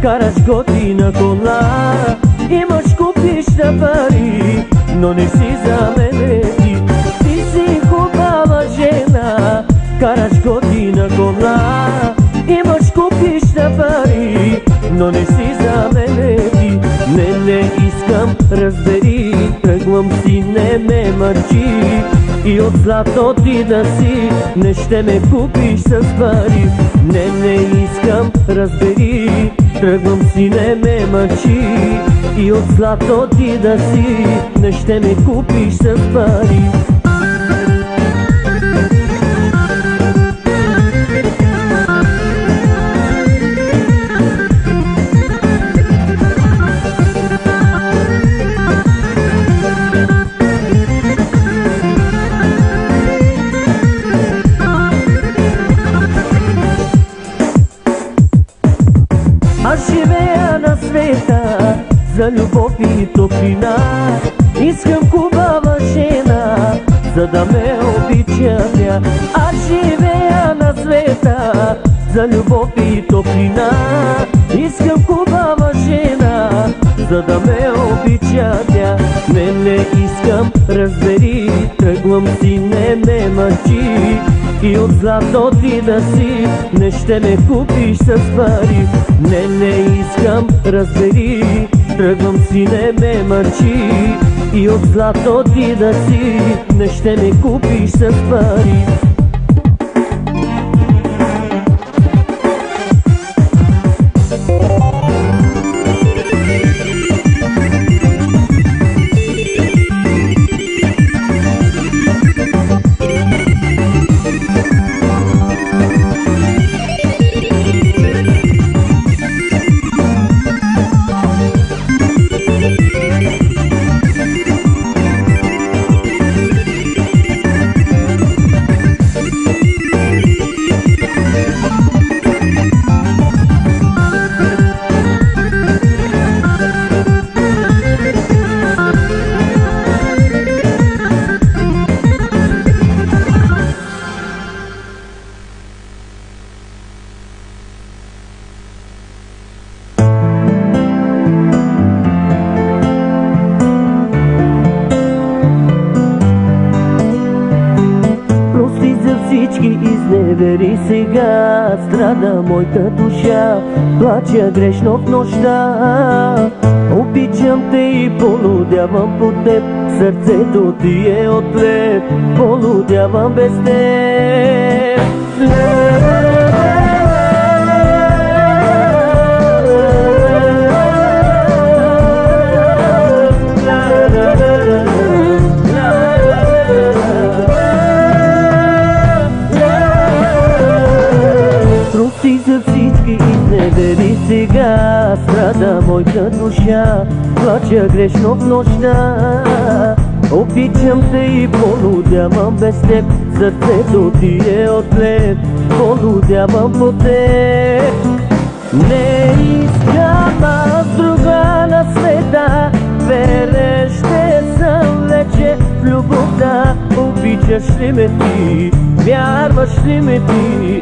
караш готина кола, имаш купища пари, но не си за мене ти. Ти си хубава жена, караш готина кола, имаш купища пари, но не си за мене ти. Не искам, разбери, тръгвам си, не ме мъчи. И от злато ти да си, не ще ме купиш с пари. Не искам, разбери, тръгвам си, не ме мъчи. И от злато ти да си, не ще ме купиш с пари. Аз живея на света за любов и топлина. Искам хубава жена, за да ме обича тя. Аз живея на света за любов и топлина. Искам хубава жена, за да ме обича тя. Не искам, разбери, тръгвам си, не ме мъчи. И от злато ти да си, не ще ме купиш с пари. Не искам, разбери, тръгвам си, не ме мъчи. И от злато ти да си, не ще ме купиш с пари. Изневери сега, страда моята душа, плача грешно в нощта. Обичам те и полудявам по теб, сърцето ти е от лед, полудявам без теб. За всички изневери сега, страда моята душа, плача грешно в нощта. Обичам те и полудявам без теб, сърцето ти е от лед, полудявам по теб. Не искам аз друга на света, верен ще съм вече в любовта. Обичаш ли ме ти, вярваш ли ме ти?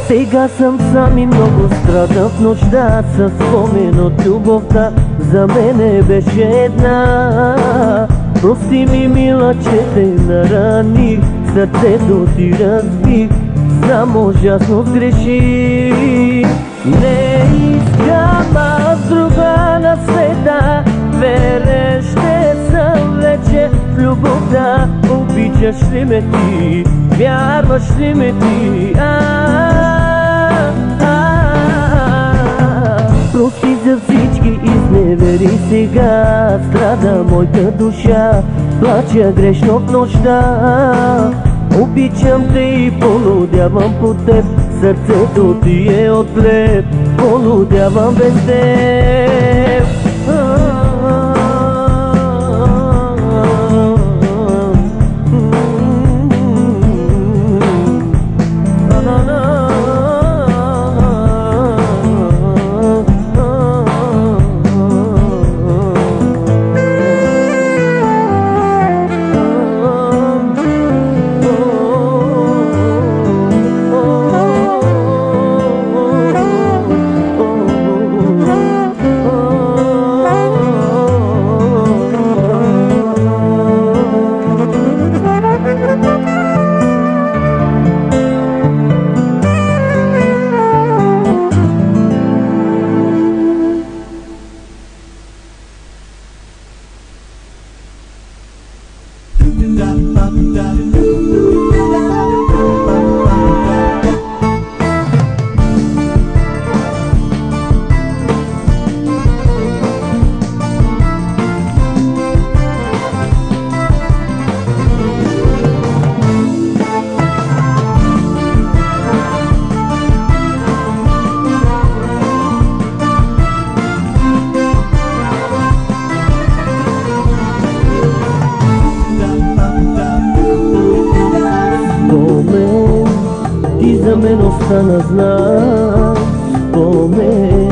Сега съм сам и много страдам в нощта, със спомен от любовта за мене беше една. Прости ми, мила, че те нараних, сърцето ти разбих, само ужасно сгреших. Не искам аз друга на света, верен ще съм вече в любовта. Обичаш ли ме ти, вярваш ли ме ти? Прости за всички изневери сега, страда моята душа, Плача грешно в нощта, обичам те и полудявам по теб. Сърцето ти е от хлеб, полудявам без теб. За мен остана знак, спомен,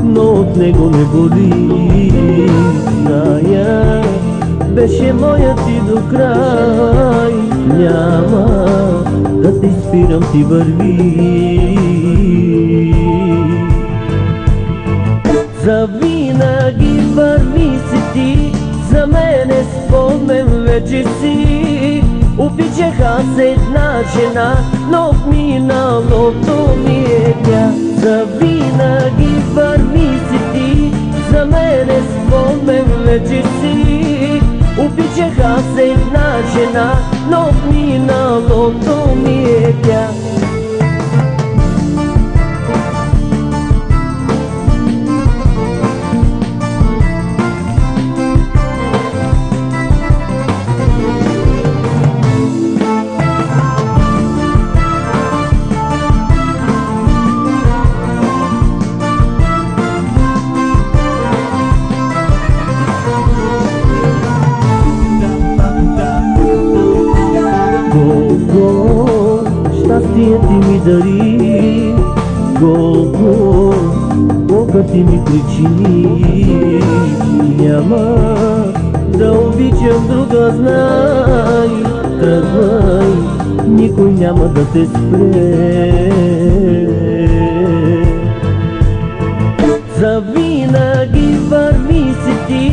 но от него не боли. Зная, беше моя ти до край. Няма да те спирам, ти върви. Завинаги върви си ти, за мен е спомен вече си. Обичах аз една жена, но в миналото ми е тя. Завинаги върви си ти, за мен е спомен вече си. Обичах аз една жена, но в миналото ми е тя. Щастие ти ми дари, колко болка ти ми причини. Няма да обичам друга, знай, тръгвай, никой няма да те спре. Завинаги върви си ти,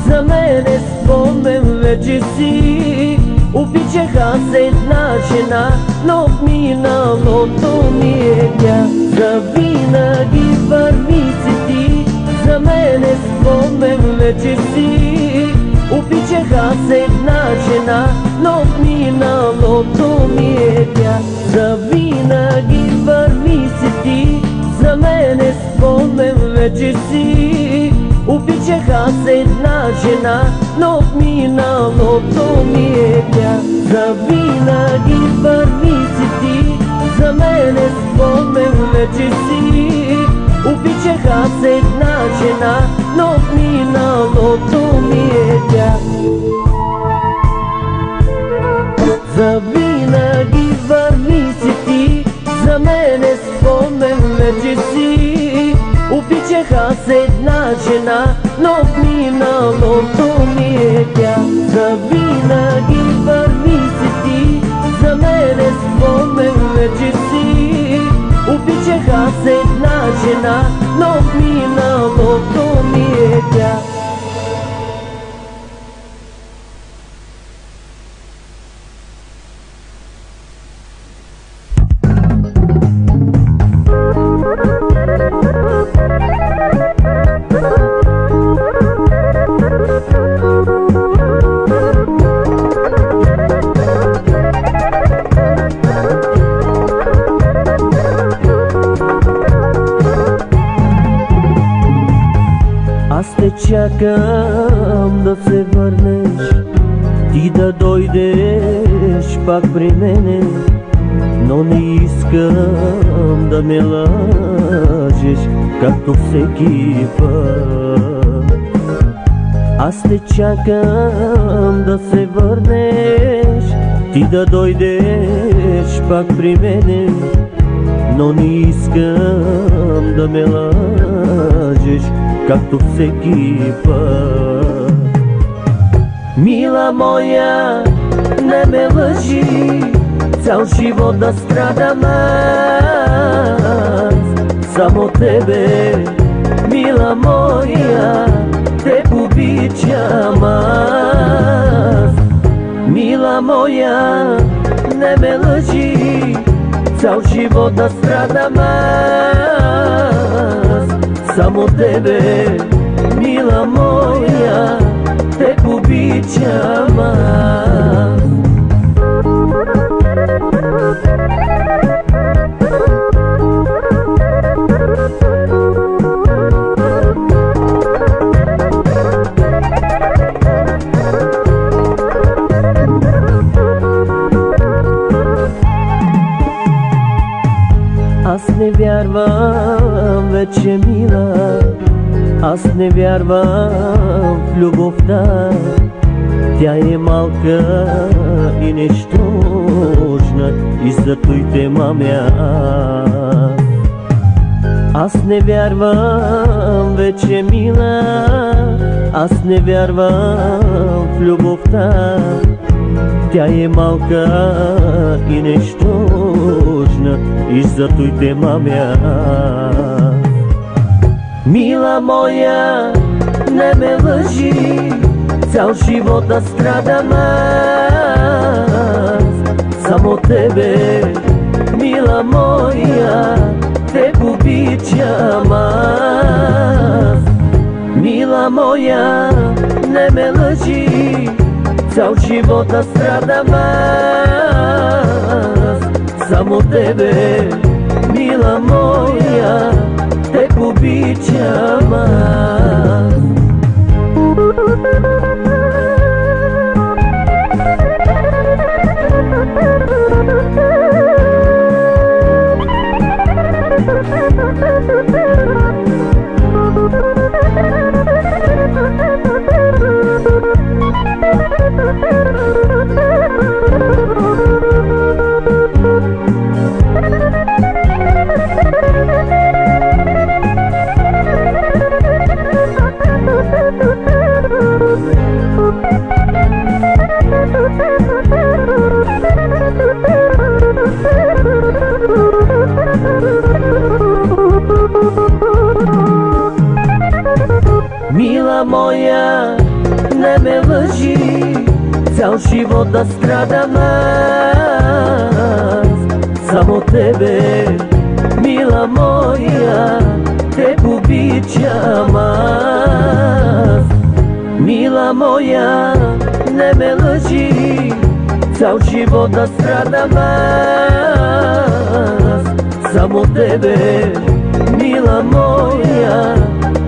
за мен е спомен вече си. Обичах аз една жена, но в миналото ми е тя. Завинаги върви си ти, за мен е спомен вече си. Обичах аз една жена, но в миналото ми е тя. Завинаги върви си ти, за мен е спомен вече си. Обичах аз една жена, но в миналото ми е тя. Завинаги върви си ти, за мен е спомен вече си. Обичах аз една жена, но в миналото ми е тя. Завинаги върви си ти, за мен е спомен вече си. Обичах аз една жена, но в миналото ми е тя. Завинаги върви си ти, за мен е спомен вече си. Обичах аз една жена, но в миналото ми е тя. Аз те чакам да се върнеш, дойдеш пак при мене, но не искам да ме лъжеш, както всеки път. Аз те чакам да се върнеш, ти да дойдеш пак при мене, но не искам да ме лъжеш, както всеки път. Мила моя, не ме лъжи, цял живот да страдам аз. Само тебе, мила моя, те обичам аз. Мила моя, не ме лъжи, цял живот да страдам аз. Само тебе, мила моя, те обичам аз. Аз не вярвам вече, мила, аз не вярвам в любовта. Тя е малка и нищожна и зато те мамя. Аз не вярвам вече, мила, аз не вярвам в любовта. Тя е малка и нищожна и зато те мамя. Мила моя, не ме лъжи, цял живот да страдам аз. Само тебе, мила моя, те обичам аз. Мила моя, не ме лъжи, цял живот да страдам аз. Само тебе, мила моя, те обичам аз. Мила моя, не ме лъжи, цял живот да страдам аз. Само тебе, мила моя, те обичам аз. Мила моя, не ме лъжи, цял живот да страдам аз. Само тебе, мила моя,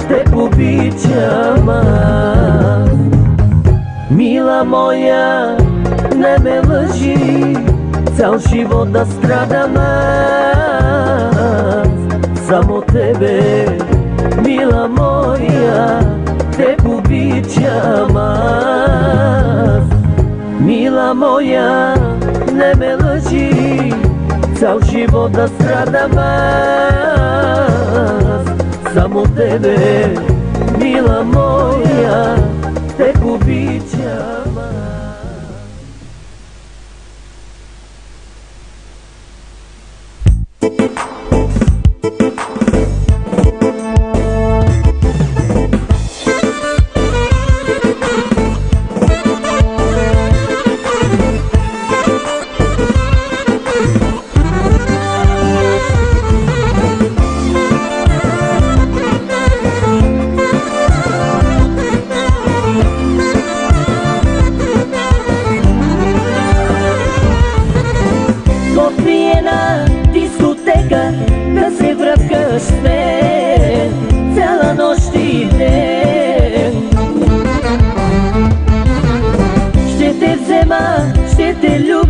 те обичам аз. Мила моя, не ме лъжи, цял живот да страдам аз. Само тебе, мила моя, те обичам аз. Мила моя, не ме лъжи, цял живот да страдам аз. Само тебе, мила моя, те обичам аз.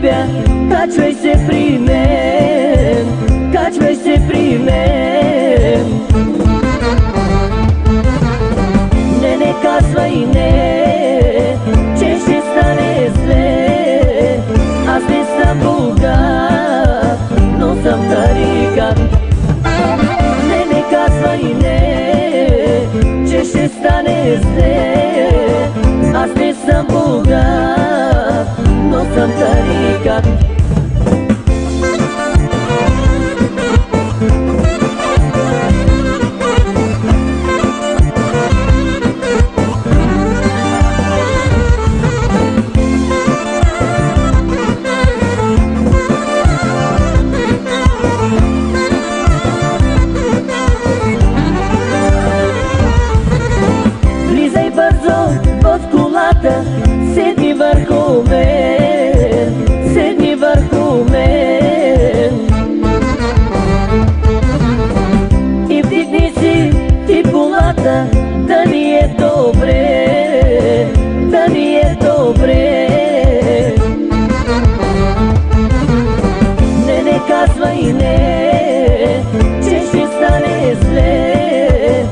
любя, качвай се при мен, качвай се при мен. Не казвай не, че ще стане зле. Аз не съм богат, но съм тарикат. Не казвай не, че ще стане зле. Аз не съм богат, но съм тарикат. Седни върху мен, седни върху мен и вдигни си ти колата, да ни е добре, да ни е добре. Не казвай не, че ще стане зле.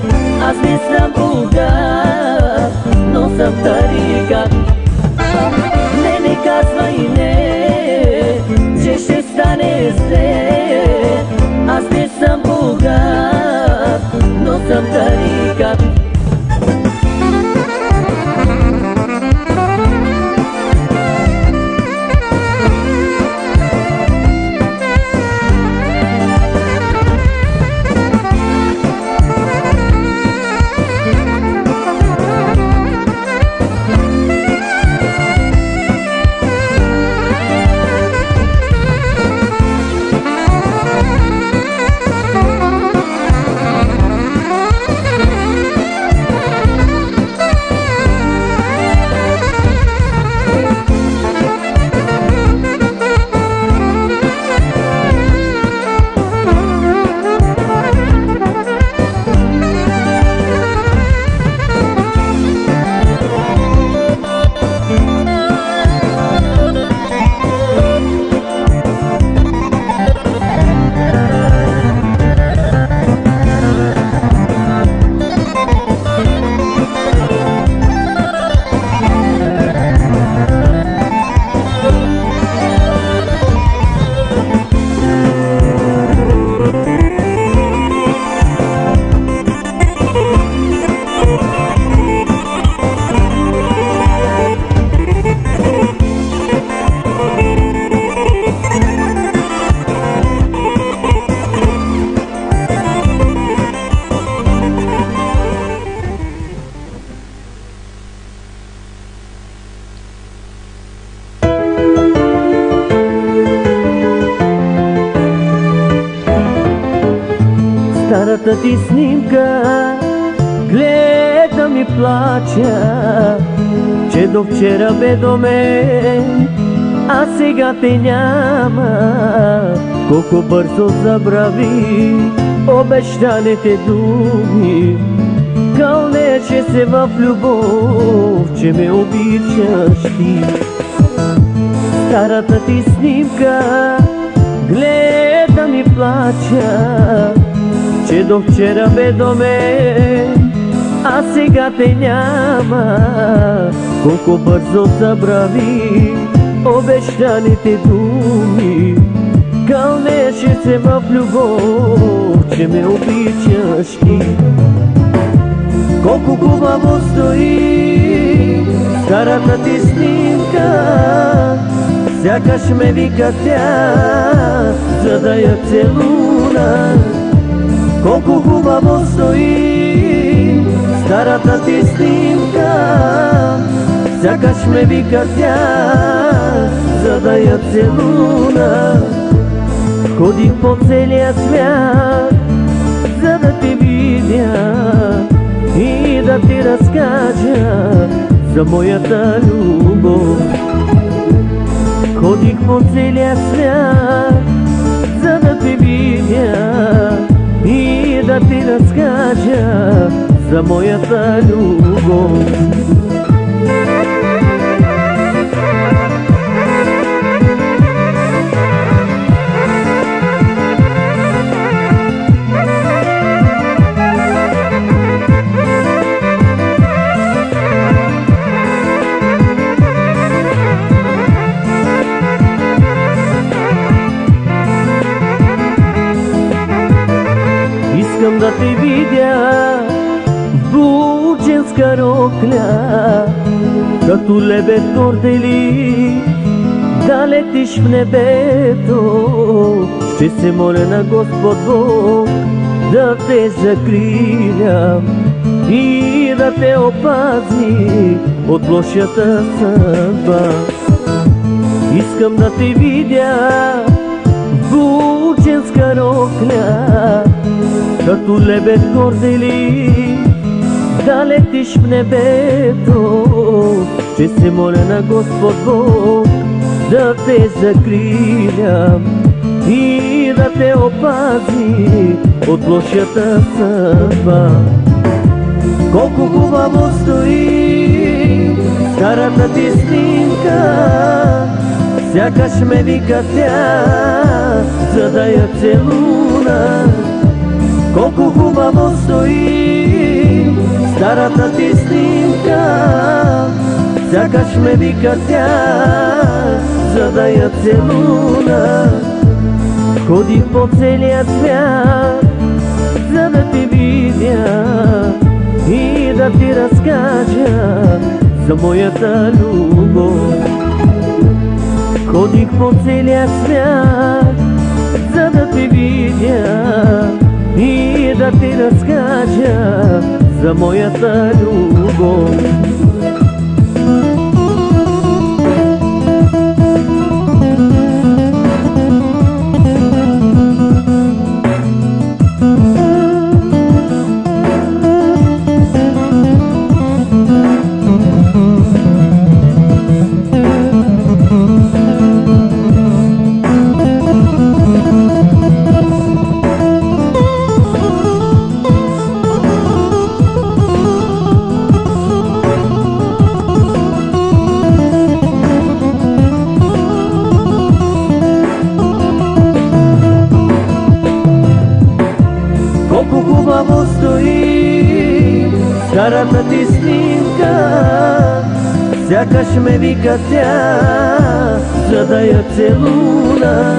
Аз не съм богат, но съм тарикат. Не казвай не, че ще стане зле. Аз не съм богат, но съм тарикат. Старата ти снимка гледам и плача, че до вчера бе до мен, а сега те няма. Колко бързо забрави обещаните думи, кълнеше се в любов, че ме обичаш ти. Старата ти снимка гледам и плача, че до вчера бе до мен, а сега те няма. Колко бързо забрави обещаните думи, кълнеше се в любов, че ме обичаш ти. Колко хубаво стои старата ти снимка, сякаш ме вика тя, за да я целуна. Колко хубаво стои старата ти снимка, сякаш ме вика тя, за да я целуна. Ходих по целия свят, за да те видя и да ти разкажа за моята любов. Ходих по целия свят, за да те видя и да ти разкажа за моята любов. 「да те видя в бученска рокля, като лебед гордели да летиш в небето. Ще се моля на Господ Бог да те закриля и да те опази от лошата съдба. Искам да те видя в бученска рокля, като лебед гордели да летиш в небето. Ще се моля на Господ Бог да те закриля и да те опази от лошата съдба. Колко хубаво стои старата ти снимка, сякаш ме вика тя, за да я целуна. Колко хубаво стои старата ти снимка, сякаш ме вика тя, за да я целуна. Ходих по целия свят, за да те видя и да ти разкажа за моята любов. Ходих по целия свят, за да те видя и да ти разкажа за моята любов. Колко хубаво стои старата ти снимка, сякаш ме вика тя, за да я целуна.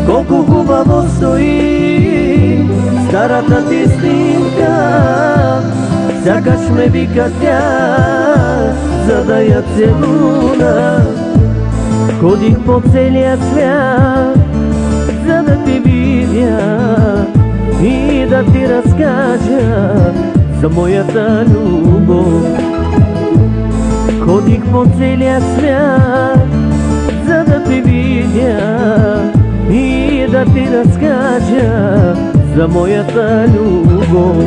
Колко хубаво стои старата ти снимка, сякаш ме вика тя, за да я целуна. Ходих по целия свят, за да те видя и да ти разкажа за моята любов. Ходих по целия свят, за да те видя и да ти разкажа за моята любов.